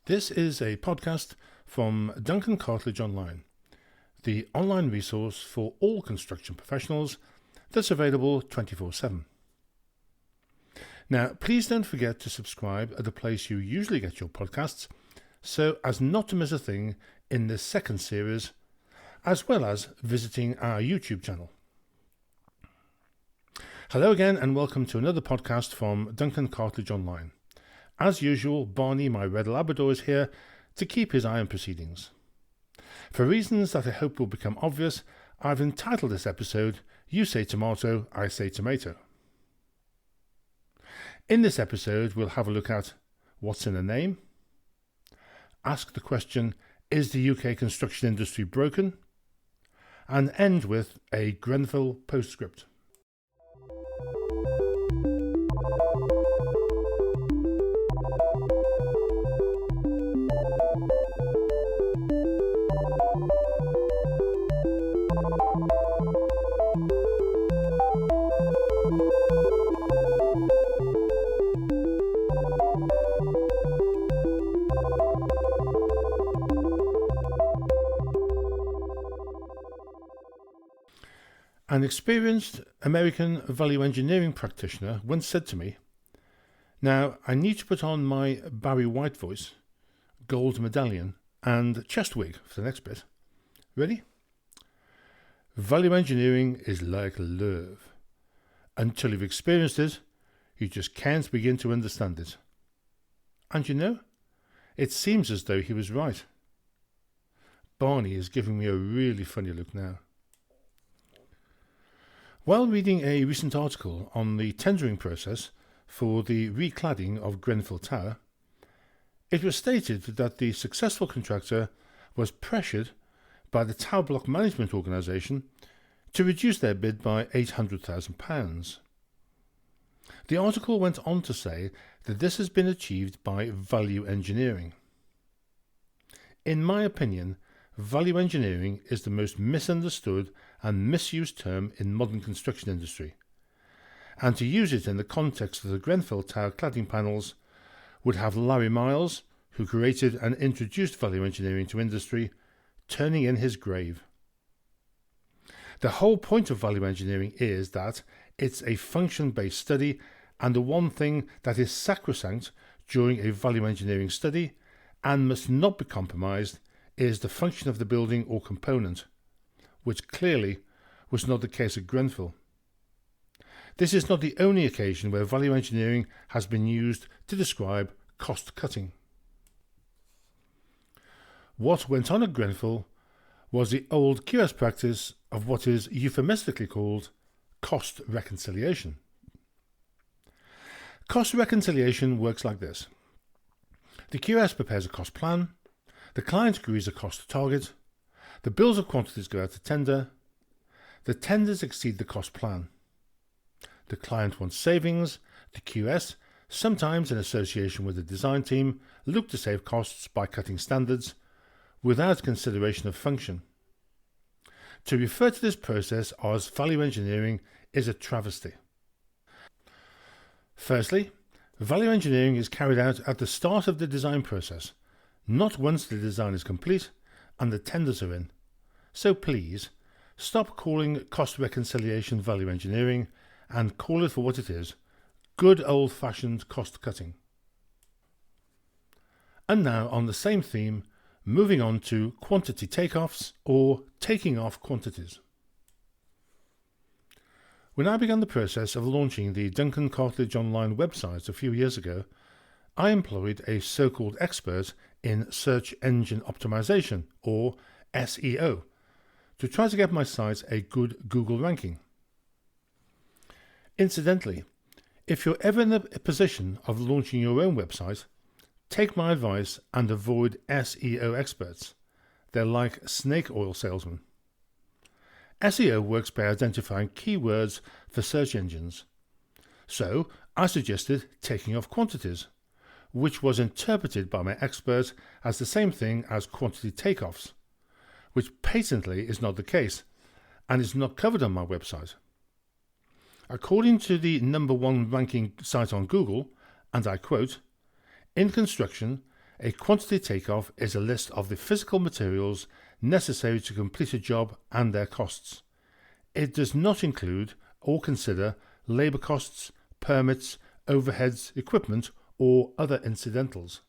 This is a podcast from Duncan Cartledge Online, the online resource for all construction professionals that's available 24/7. Now, please don't forget to subscribe at the place you usually get your podcasts so as not to miss a thing in this second series, as well as visiting our YouTube channel. Hello again and welcome to another podcast from Duncan Cartledge Online. As usual, Barney, my red Labrador, is here to keep his eye on proceedings. For reasons that I hope will become obvious, I've entitled this episode, You Say Tomato, I Say Tomato. In this episode, we'll have a look at what's in a name, ask the question, is the UK construction industry broken? And end with a Grenfell postscript. An experienced American value engineering practitioner once said to me, "Now I need to put on my Barry White voice, gold medallion and chest wig for the next bit. Ready? Value engineering is like love. Until you've experienced it, you just can't begin to understand it." And you know, it seems as though he was right. Barney is giving me a really funny look now. While reading a recent article on the tendering process for the recladding of Grenfell Tower, it was stated that the successful contractor was pressured by the Tower Block Management Organisation to reduce their bid by £800,000. The article went on to say that this has been achieved by value engineering. In my opinion, value engineering is the most misunderstood and misused term in modern construction industry, and to use it in the context of the Grenfell Tower cladding panels would have Larry Miles, who created and introduced value engineering to industry, turning in his grave. The whole point of value engineering is that it's a function-based study, and the one thing that is sacrosanct during a value engineering study and must not be compromised is the function of the building or component, which clearly was not the case at Grenfell. This is not the only occasion where value engineering has been used to describe cost cutting. What went on at Grenfell was the old QS practice of what is euphemistically called cost reconciliation. Cost reconciliation works like this. The QS prepares a cost plan, the client agrees a cost target, the bills of quantities go out to tender, the tenders exceed the cost plan. The client wants savings, the QS, sometimes in association with the design team, look to save costs by cutting standards, without consideration of function. To refer to this process as value engineering is a travesty. Firstly, value engineering is carried out at the start of the design process, not once the design is complete and the tenders are in. So please, stop calling cost reconciliation value engineering and call it for what it is, good old-fashioned cost cutting. And now on the same theme, moving on to quantity takeoffs or taking off quantities. When I began the process of launching the Duncan Cartledge Online website a few years ago, I employed a so-called expert in search engine optimization, or SEO, to try to get my site a good Google ranking. Incidentally, if you're ever in a position of launching your own website, take my advice and avoid SEO experts. They're like snake oil salesmen. SEO works by identifying keywords for search engines. So I suggested taking off quantities, which was interpreted by my expert as the same thing as quantity takeoffs, which patently is not the case and is not covered on my website. According to the #1 ranking site on Google, and I quote, "In construction, a quantity takeoff is a list of the physical materials necessary to complete a job and their costs. It does not include or consider labour costs, permits, overheads, equipment, or other incidentals.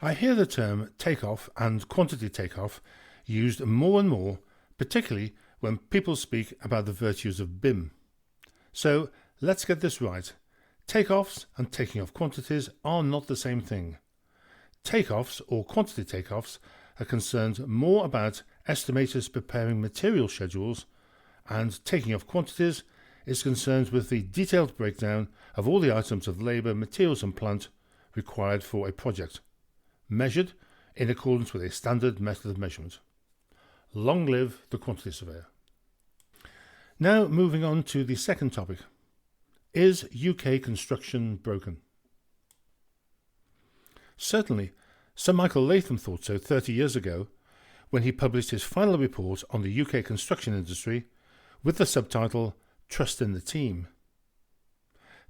I hear the term takeoff and quantity takeoff used more and more, particularly when people speak about the virtues of BIM. So let's get this right. Takeoffs and taking off quantities are not the same thing. Takeoffs or quantity takeoffs are concerned more about estimators preparing material schedules, and taking off quantities is concerned with the detailed breakdown of all the items of labour, materials and plant required for a project, measured in accordance with a standard method of measurement. Long live the quantity surveyor. Now moving on to the second topic. Is UK construction broken? Certainly, Sir Michael Latham thought so 30 years ago when he published his final report on the UK construction industry with the subtitle Trust in the Team.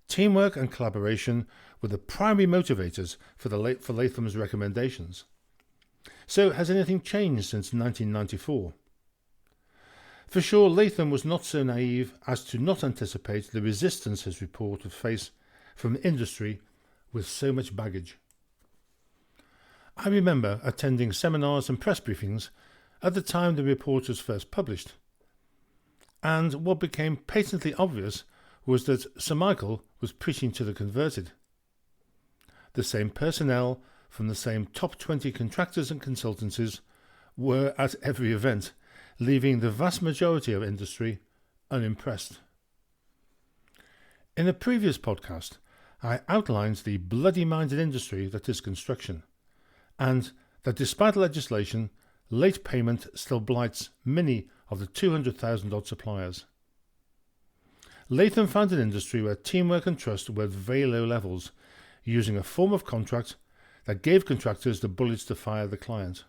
Teamwork and collaboration were the primary motivators for Latham's recommendations. So has anything changed since 1994? For sure, Latham was not so naive as to not anticipate the resistance his report would face from industry with so much baggage. I remember attending seminars and press briefings at the time the report was first published, and what became patently obvious was that Sir Michael was preaching to the converted. The same personnel from the same top 20 contractors and consultancies were at every event, leaving the vast majority of industry unimpressed. In a previous podcast, I outlined the bloody-minded industry that is construction, and that despite legislation, late payment still blights many of the 200,000 odd suppliers. Latham found an industry where teamwork and trust were at very low levels, using a form of contract that gave contractors the bullets to fire the client.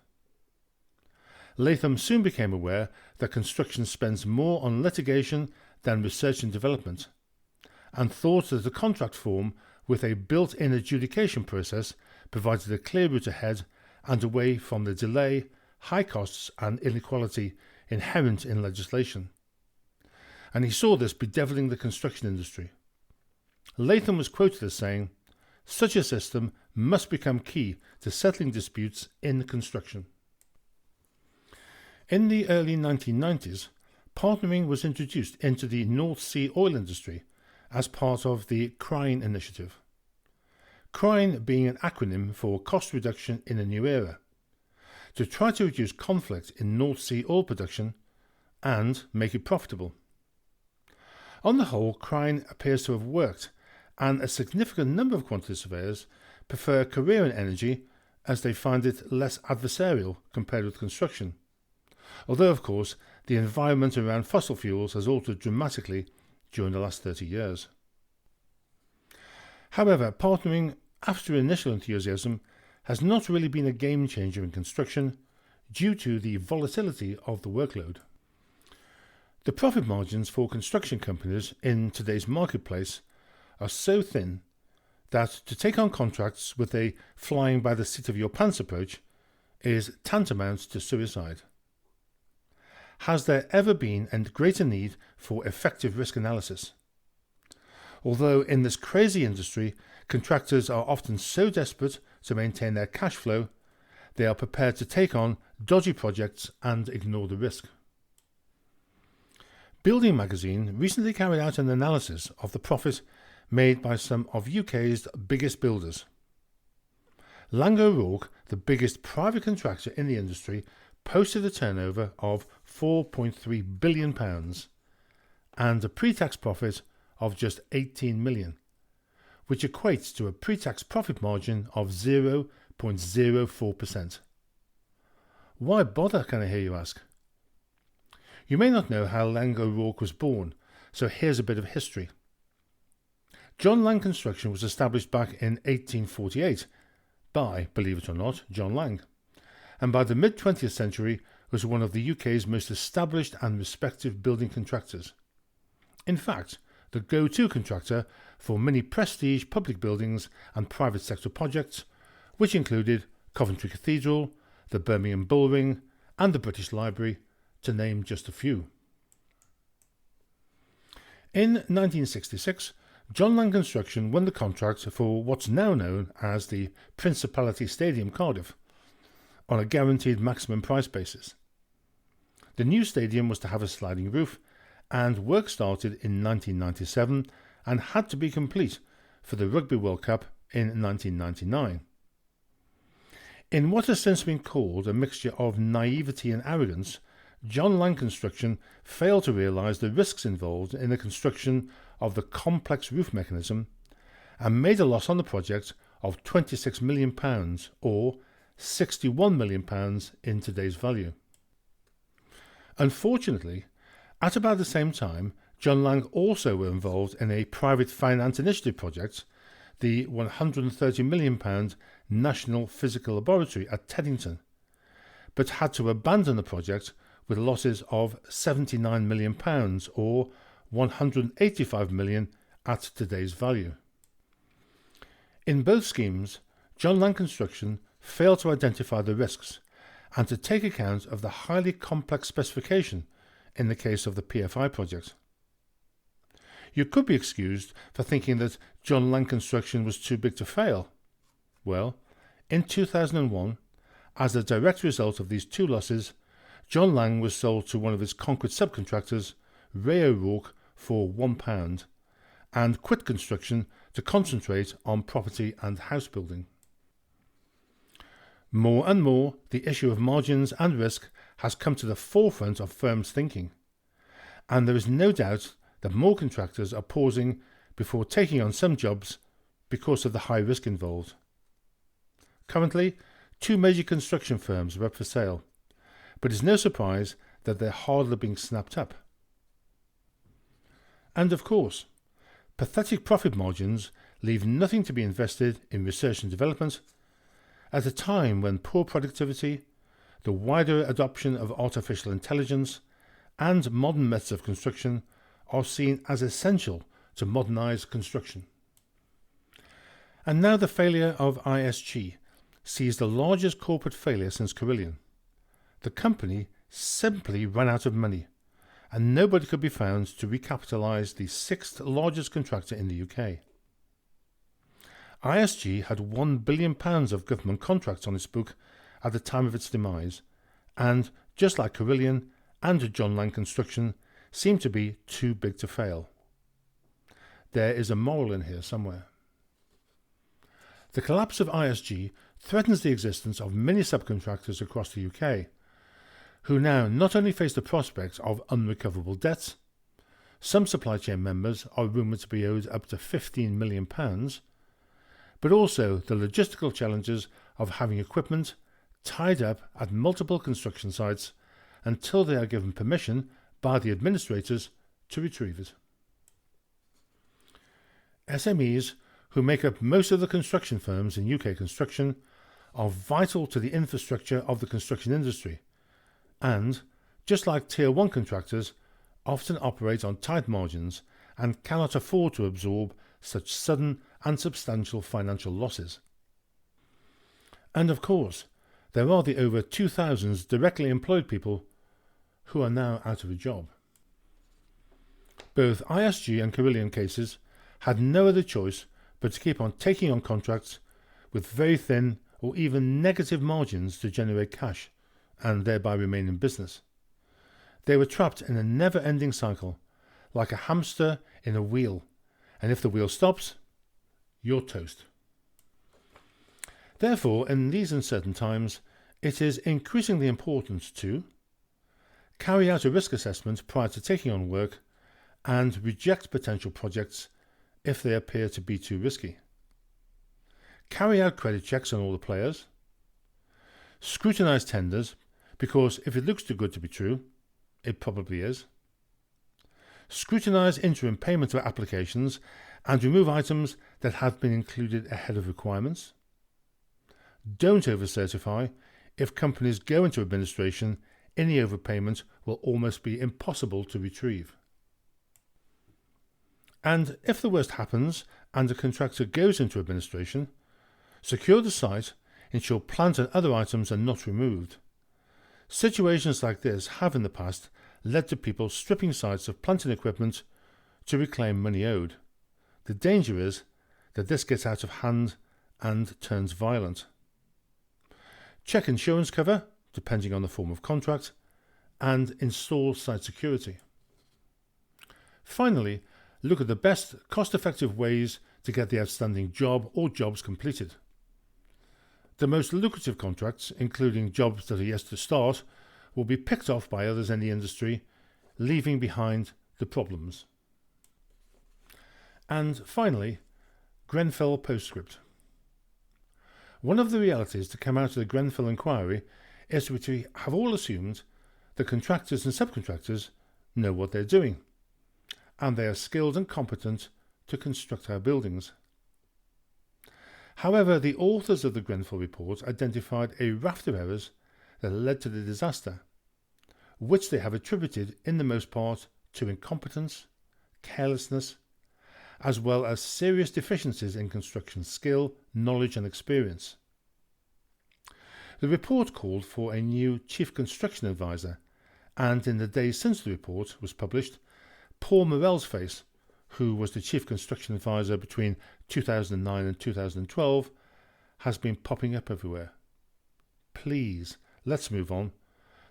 Latham soon became aware that construction spends more on litigation than research and development, and thought that the contract form with a built-in adjudication process provided a clear route ahead and away from the delay, high costs and inequality inherent in legislation. And he saw this bedeviling the construction industry. Latham was quoted as saying, "Such a system must become key to settling disputes in construction." In the early 1990s, partnering was introduced into the North Sea oil industry as part of the CRINE initiative. CRINE being an acronym for Cost Reduction in a New Era, to try to reduce conflict in North Sea oil production and make it profitable. On the whole, CRINE appears to have worked, and a significant number of quantity surveyors prefer a career in energy as they find it less adversarial compared with construction. Although, of course, the environment around fossil fuels has altered dramatically during the last 30 years. However, partnering, after initial enthusiasm, has not really been a game changer in construction due to the volatility of the workload. The profit margins for construction companies in today's marketplace are so thin that to take on contracts with a flying by the seat of your pants approach is tantamount to suicide. Has there ever been a greater need for effective risk analysis? Although in this crazy industry, contractors are often so desperate to maintain their cash flow, they are prepared to take on dodgy projects and ignore the risk. Building Magazine recently carried out an analysis of the profit made by some of UK's biggest builders. Laing O'Rourke, the biggest private contractor in the industry, posted a turnover of £4.3 billion and a pre-tax profit of just 18 million, which equates to a pre-tax profit margin of 0.04%. Why bother, can I hear you ask? You may not know how Laing O'Rourke was born, so here's a bit of history. John Laing Construction was established back in 1848 by, believe it or not, John Laing, and by the mid-20th century was one of the UK's most established and respected building contractors. In fact, the go-to contractor for many prestige public buildings and private sector projects, which included Coventry Cathedral, the Birmingham Bullring, and the British Library, to name just a few. In 1966, John Lang Construction won the contract for what's now known as the Principality Stadium, Cardiff, on a guaranteed maximum price basis. The new stadium was to have a sliding roof, and work started in 1997 and had to be complete for the Rugby World Cup in 1999. In what has since been called a mixture of naivety and arrogance, John Lang Construction failed to realise the risks involved in the construction of the complex roof mechanism and made a loss on the project of £26 million, or £61 million in today's value. Unfortunately, at about the same time, John Lang also were involved in a private finance initiative project, the £130 million National Physical Laboratory at Teddington, but had to abandon the project with losses of £79 million, or £185 million at today's value. In both schemes, John Lang Construction failed to identify the risks and to take account of the highly complex specification in the case of the PFI project. You could be excused for thinking that John Lang Construction was too big to fail. Well, in 2001, as a direct result of these two losses, John Lang was sold to one of his concrete subcontractors, Ray O'Rourke, for £1 and quit construction to concentrate on property and house building. More and more, the issue of margins and risk has come to the forefront of firms' thinking, and there is no doubt that more contractors are pausing before taking on some jobs because of the high risk involved. Currently, 2 major construction firms are up for sale, but it's no surprise that they're hardly being snapped up. And of course, pathetic profit margins leave nothing to be invested in research and development at a time when poor productivity, the wider adoption of artificial intelligence, and modern methods of construction are seen as essential to modernise construction. And now the failure of ISG sees the largest corporate failure since Carillion. The company simply ran out of money, and nobody could be found to recapitalise the 6th largest contractor in the UK. ISG had £1 billion of government contracts on its book at the time of its demise, and, just like Carillion and John Lang Construction, seemed to be too big to fail. There is a moral in here somewhere. The collapse of ISG threatens the existence of many subcontractors across the UK, who now not only face the prospect of unrecoverable debts, some supply chain members are rumoured to be owed up to £15 million, but also the logistical challenges of having equipment tied up at multiple construction sites until they are given permission by the administrators to retrieve it. SMEs, who make up most of the construction firms in UK construction, are vital to the infrastructure of the construction industry and, just like Tier 1 contractors, often operate on tight margins and cannot afford to absorb such sudden and substantial financial losses. And of course, there are the over 2,000 directly employed people who are now out of a job. Both ISG and Carillion cases had no other choice but to keep on taking on contracts with very thin or even negative margins to generate cash and thereby remain in business. They were trapped in a never-ending cycle, like a hamster in a wheel, and if the wheel stops, you're toast. Therefore, in these uncertain times, it is increasingly important to carry out a risk assessment prior to taking on work and reject potential projects if they appear to be too risky. Carry out credit checks on all the players. Scrutinise tenders, because if it looks too good to be true, it probably is. Scrutinise interim payment applications and remove items that have been included ahead of requirements. Don't over-certify. If companies go into administration, any overpayment will almost be impossible to retrieve. And if the worst happens and a contractor goes into administration, secure the site, ensure plant and other items are not removed. Situations like this have in the past led to people stripping sites of plant and equipment to reclaim money owed. The danger is that this gets out of hand and turns violent. Check insurance cover, depending on the form of contract, and install site security. Finally, look at the best cost-effective ways to get the outstanding job or jobs completed. The most lucrative contracts, including jobs that are yet to start, will be picked off by others in the industry, leaving behind the problems. And finally, Grenfell Postscript. One of the realities to come out of the Grenfell inquiry is that we have all assumed that contractors and subcontractors know what they're doing, and they are skilled and competent to construct our buildings. However, the authors of the Grenfell report identified a raft of errors that led to the disaster, which they have attributed in the most part to incompetence, carelessness, as well as serious deficiencies in construction skill, knowledge and experience. The report called for a new Chief Construction Advisor, and in the days since the report was published, Paul Morell's face, who was the Chief Construction Advisor between 2009 and 2012, has been popping up everywhere. Please, let's move on.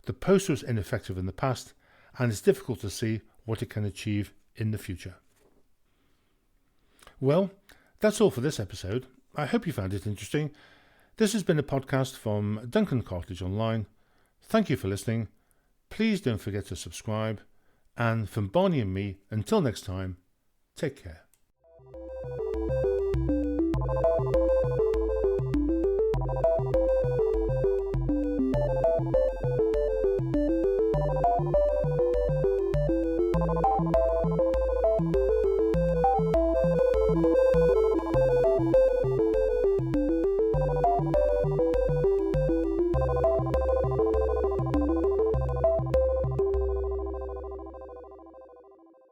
The post was ineffective in the past, and it's difficult to see what it can achieve in the future. Well, that's all for this episode. I hope you found it interesting. This has been a podcast from Duncan Cartledge Online. Thank you for listening. Please don't forget to subscribe. And from Barney and me, until next time, take care.